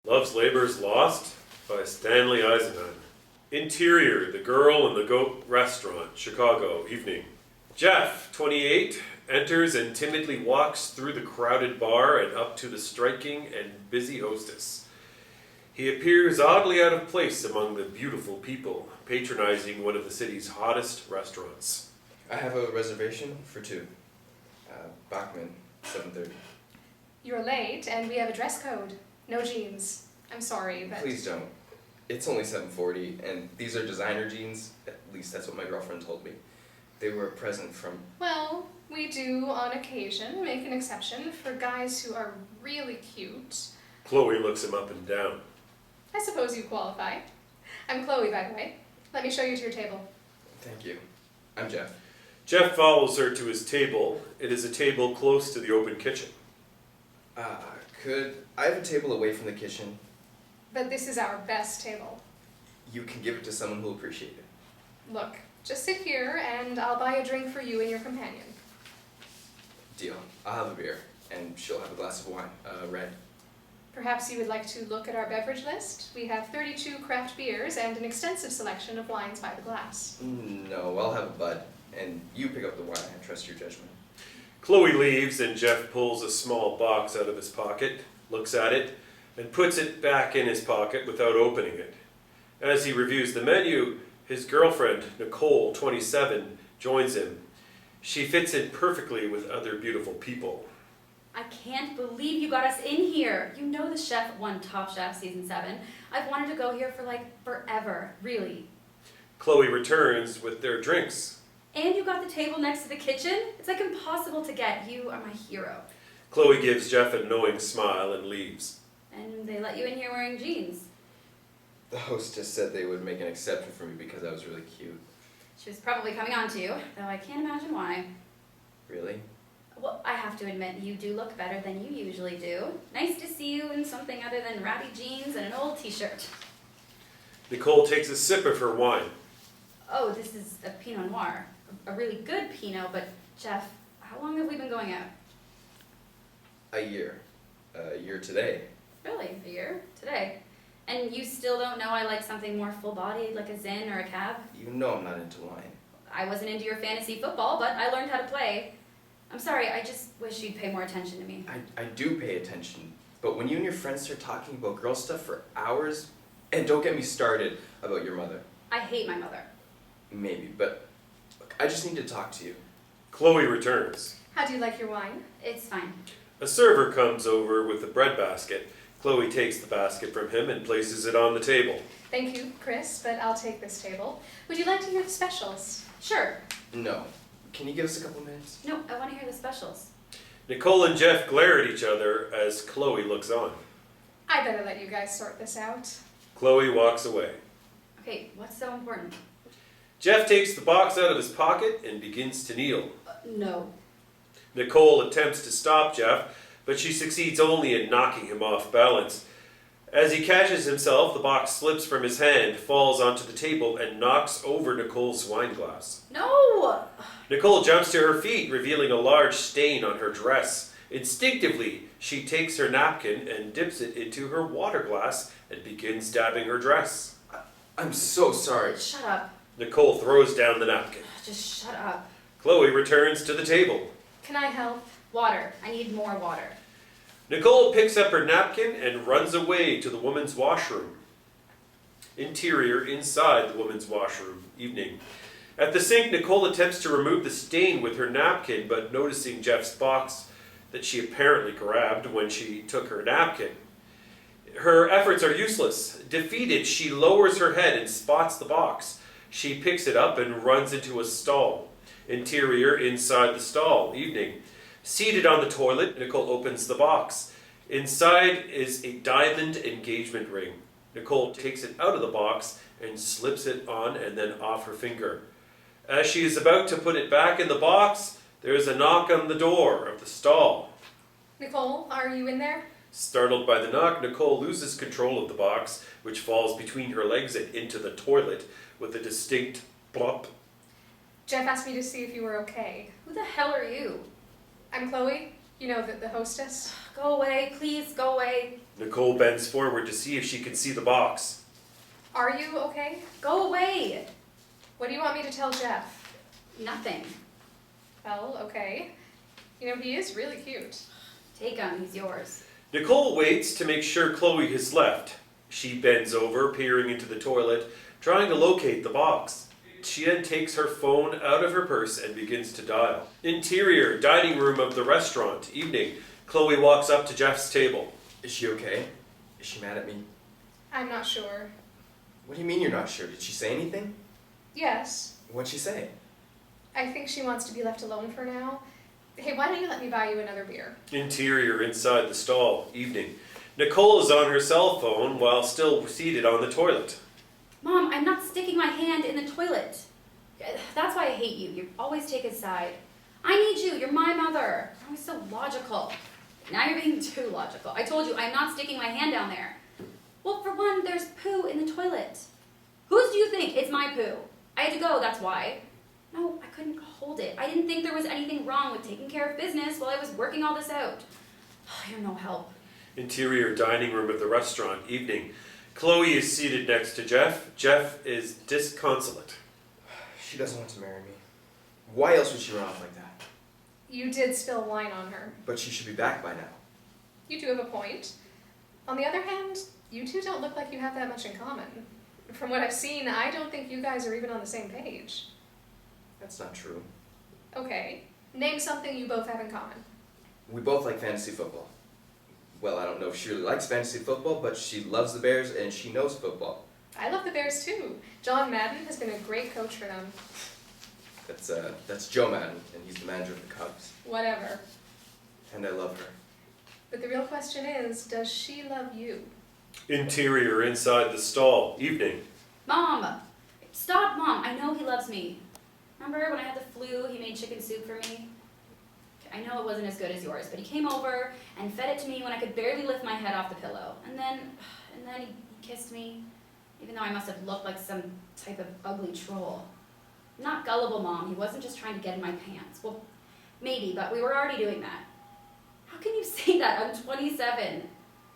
Love's Labor's Lost by Stanley Eisenhammer. Interior, the Girl in the Goat Restaurant, Chicago, evening. Jeff, 28, enters and timidly walks through the crowded bar and up to the striking and busy hostess. He appears oddly out of place among the beautiful people, patronizing one of the city's hottest restaurants. I have a reservation for 2. Bachman, 7:30. You're late, and we have a dress code. No jeans. I'm sorry, but... Please don't. It's only 7:40, and these are designer jeans. At least that's what my girlfriend told me. They were a present from... Well, we do, on occasion, make an exception for guys who are really cute. Chloe looks him up and down. I suppose you qualify. I'm Chloe, by the way. Let me show you to your table. Thank you. I'm Jeff. Jeff follows her to his table. It is a table close to the open kitchen. Could I have a table away from the kitchen? But this is our best table. You can give it to someone who'll appreciate it. Look, just sit here, and I'll buy a drink for you and your companion. Deal. I'll have a beer, and she'll have a glass of wine. Red. Perhaps you would like to look at our beverage list? We have 32 craft beers and an extensive selection of wines by the glass. No, I'll have a bud, and you pick up the wine. I trust your judgment. Chloe leaves and Jeff pulls a small box out of his pocket, looks at it, and puts it back in his pocket without opening it. As he reviews the menu, his girlfriend, Nicole, 27, joins him. She fits in perfectly with other beautiful people. I can't believe you got us in here. You know the chef won Top Chef Season 7. I've wanted to go here for forever, really. Chloe returns with their drinks. And you got the table next to the kitchen? It's impossible to get. You are my hero. Chloe gives Jeff a knowing smile and leaves. And they let you in here wearing jeans. The hostess said they would make an exception for me because I was really cute. She was probably coming on to you, though I can't imagine why. Really? Well, I have to admit, you do look better than you usually do. Nice to see you in something other than ratty jeans and an old t-shirt. Nicole takes a sip of her wine. Oh, this is a Pinot Noir. A really good Pinot, but Jeff, how long have we been going out? A year. A year today. Really? A year? Today? And you still don't know I like something more full-bodied, like a Zin or a Cab? You know I'm not into wine. I wasn't into your fantasy football, but I learned how to play. I'm sorry, I just wish you'd pay more attention to me. I do pay attention, but when you and your friends start talking about girl stuff for hours, and don't get me started about your mother. I hate my mother. Maybe, but look, I just need to talk to you. Chloe returns. How do you like your wine? It's fine. A server comes over with a bread basket. Chloe takes the basket from him and places it on the table. Thank you, Chris, but I'll take this table. Would you like to hear the specials? Sure. No. Can you give us a couple minutes? No, I want to hear the specials. Nicole and Jeff glare at each other as Chloe looks on. I better let you guys sort this out. Chloe walks away. Okay, what's so important? Jeff takes the box out of his pocket and begins to kneel. No. Nicole attempts to stop Jeff, but she succeeds only in knocking him off balance. As he catches himself, the box slips from his hand, falls onto the table, and knocks over Nicole's wine glass. No! Nicole jumps to her feet, revealing a large stain on her dress. Instinctively, she takes her napkin and dips it into her water glass and begins dabbing her dress. I'm so sorry. Shut up. Nicole throws down the napkin. Just shut up. Chloe returns to the table. Can I help? Water. I need more water. Nicole picks up her napkin and runs away to the woman's washroom. Interior, inside the woman's washroom, evening. At the sink, Nicole attempts to remove the stain with her napkin, but noticing Jeff's box that she apparently grabbed when she took her napkin. Her efforts are useless. Defeated, she lowers her head and spots the box. She picks it up and runs into a stall. Interior, inside the stall, evening. Seated on the toilet, Nicole opens the box. Inside is a diamond engagement ring. Nicole takes it out of the box and slips it on and then off her finger. As she is about to put it back in the box, there is a knock on the door of the stall. Nicole, are you in there? Startled by the knock, Nicole loses control of the box, which falls between her legs and into the toilet with a distinct plop. Jeff asked me to see if you were okay. Who the hell are you? I'm Chloe. You know, the hostess? Go away, please, go away. Nicole bends forward to see if she can see the box. Are you okay? Go away. What do you want me to tell Jeff? Nothing. Well, okay. You know, he is really cute. Take him, he's yours. Nicole waits to make sure Chloe has left. She bends over, peering into the toilet, trying to locate the box. She then takes her phone out of her purse and begins to dial. Interior, dining room of the restaurant, evening. Chloe walks up to Jeff's table. Is she okay? Is she mad at me? I'm not sure. What do you mean you're not sure? Did she say anything? Yes, What'd she say? I think she wants to be left alone for now. Hey, why don't you let me buy you another beer? Interior, inside the stall, evening. Nicole is on her cell phone while still seated on the toilet. Mom, I'm not sticking my hand in the toilet. That's why I hate you. You always take his side. I need you. You're my mother. You're always so logical. Now you're being too logical. I told you I'm not sticking my hand down there. Well, for one, there's poo in the toilet. Whose do you think? It's my poo. I had to go, that's why. No, I couldn't hold it. I didn't think there was anything wrong with taking care of business while I was working all this out. You're no help. Interior, dining room of the restaurant, evening. Chloe is seated next to Jeff. Jeff is disconsolate. She doesn't want to marry me. Why else would she run off like that? You did spill wine on her. But she should be back by now. You do have a point. On the other hand, you two don't look like you have that much in common. From what I've seen, I don't think you guys are even on the same page. That's not true. Okay, name something you both have in common. We both like fantasy football. Well, I don't know if she really likes fantasy football, but she loves the Bears and she knows football. I love the Bears too. John Madden has been a great coach for them. That's Joe Madden, and he's the manager of the Cubs. Whatever. And I love her. But the real question is, does she love you? Interior, inside the stall, evening. Mom! Stop, Mom. I know he loves me. Remember when I had the flu, he made chicken soup for me? I know it wasn't as good as yours, but he came over and fed it to me when I could barely lift my head off the pillow. And then he kissed me, even though I must have looked like some type of ugly troll. Not gullible, Mom. He wasn't just trying to get in my pants. Well, maybe, but we were already doing that. How can you say that? I'm 27.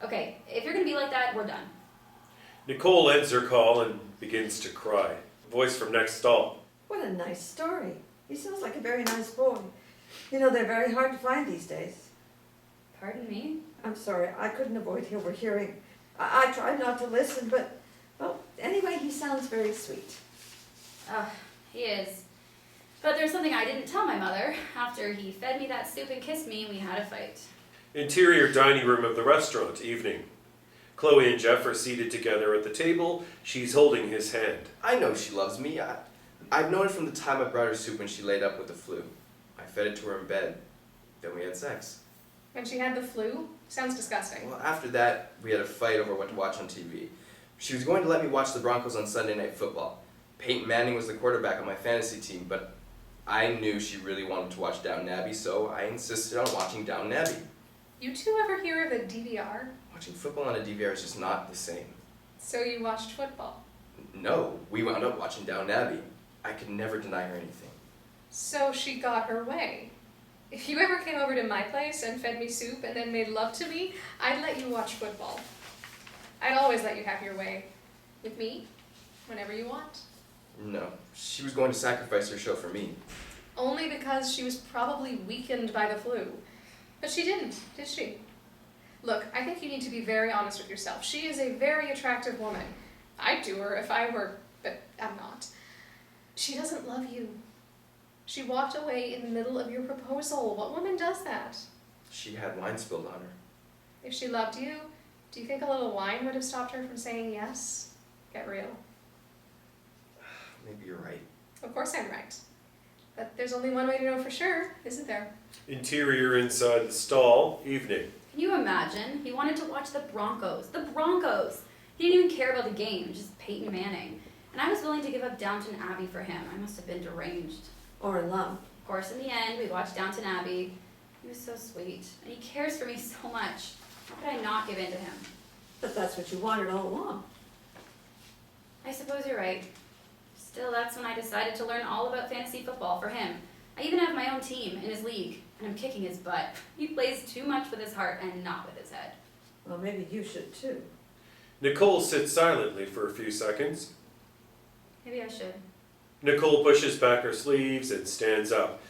Okay, if you're gonna be like that, we're done. Nicole ends her call and begins to cry. Voice from next stall. What a nice story. He sounds like a very nice boy. You know, they're very hard to find these days. Pardon me? I'm sorry, I couldn't avoid overhearing. I tried not to listen, but, well, anyway, he sounds very sweet. He is. But there's something I didn't tell my mother. After he fed me that soup and kissed me, we had a fight. Interior, dining room of the restaurant, evening. Chloe and Jeff are seated together at the table. She's holding his hand. I know she loves me. I've known it from the time I brought her soup when she laid up with the flu. I fed it to her in bed. Then we had sex. When she had the flu? Sounds disgusting. Well, after that, we had a fight over what to watch on TV. She was going to let me watch the Broncos on Sunday Night Football. Peyton Manning was the quarterback on my fantasy team, but I knew she really wanted to watch Downton Abbey, so I insisted on watching Downton Abbey. You two ever hear of a DVR? Watching football on a DVR is just not the same. So you watched football. No, we wound up watching Downton Abbey. I could never deny her anything. So she got her way. If you ever came over to my place and fed me soup and then made love to me, I'd let you watch football. I'd always let you have your way. With me, whenever you want. No, she was going to sacrifice her show for me. Only because she was probably weakened by the flu. But she didn't, did she? Look, I think you need to be very honest with yourself. She is a very attractive woman. I'd do her if I were, but I'm not. She doesn't love you. She walked away in the middle of your proposal. What woman does that? She had wine spilled on her. If she loved you, do you think a little wine would have stopped her from saying yes? Get real. Maybe you're right. Of course I'm right. But there's only one way to know for sure, isn't there? Interior, inside the stall, evening. Can you imagine? He wanted to watch the Broncos. The Broncos! He didn't even care about the game, just Peyton Manning. And I was willing to give up Downton Abbey for him. I must have been deranged. Or in love. Of course, in the end, we watched Downton Abbey. He was so sweet, and he cares for me so much. How could I not give in to him? But that's what you wanted all along. I suppose you're right. Still, that's when I decided to learn all about fantasy football for him. I even have my own team in his league. And I'm kicking his butt. He plays too much with his heart and not with his head. Well, maybe you should too. Nicole sits silently for a few seconds. Maybe I should. Nicole pushes back her sleeves and stands up.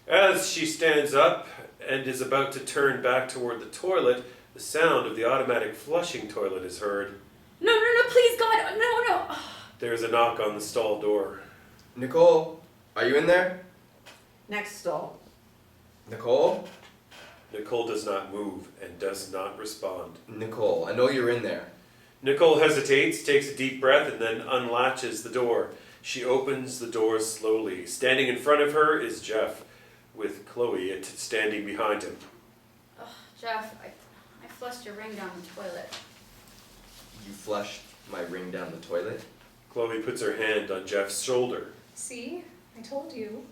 As she stands up and is about to turn back toward the toilet, the sound of the automatic flushing toilet is heard. No, please, God, no. There's a knock on the stall door. Nicole, are you in there? Next stall. Nicole? Nicole does not move and does not respond. Nicole, I know you're in there. Nicole hesitates, takes a deep breath, and then unlatches the door. She opens the door slowly. Standing in front of her is Jeff, with Chloe standing behind him. Ugh, Jeff, I flushed your ring down the toilet. You flushed my ring down the toilet? Chloe puts her hand on Jeff's shoulder. See? I told you.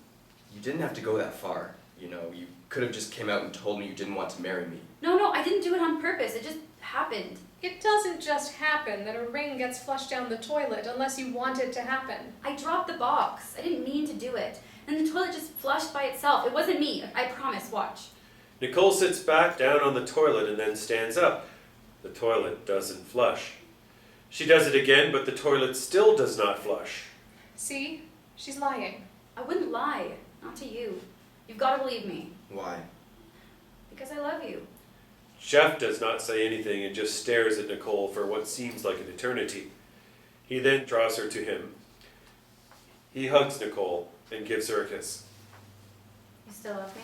You didn't have to go that far. You know, you could have just came out and told me you didn't want to marry me. No, I didn't do it on purpose. It just happened. It doesn't just happen that a ring gets flushed down the toilet unless you want it to happen. I dropped the box. I didn't mean to do it. And the toilet just flushed by itself. It wasn't me. I promise. Watch. Nicole sits back down on the toilet and then stands up. The toilet doesn't flush. She does it again, but the toilet still does not flush. See? She's lying. I wouldn't lie. Not to you. You've got to believe me. Why? Because I love you. Jeff does not say anything and just stares at Nicole for what seems like an eternity. He then draws her to him. He hugs Nicole and gives her a kiss. You still love me?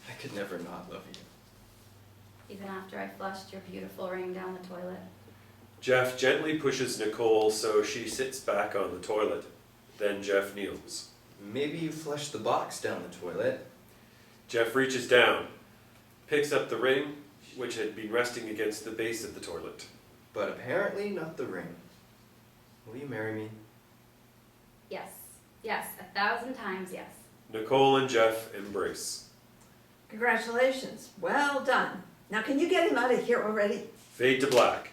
I could never not love you. Even after I flushed your beautiful ring down the toilet? Jeff gently pushes Nicole so she sits back on the toilet. Then Jeff kneels. Maybe you flushed the box down the toilet. Jeff reaches down, picks up the ring, which had been resting against the base of the toilet. But apparently not the ring. Will you marry me? Yes. Yes. 1,000 times yes. Nicole and Jeff embrace. Congratulations. Well done. Now can you get him out of here already? Fade to black.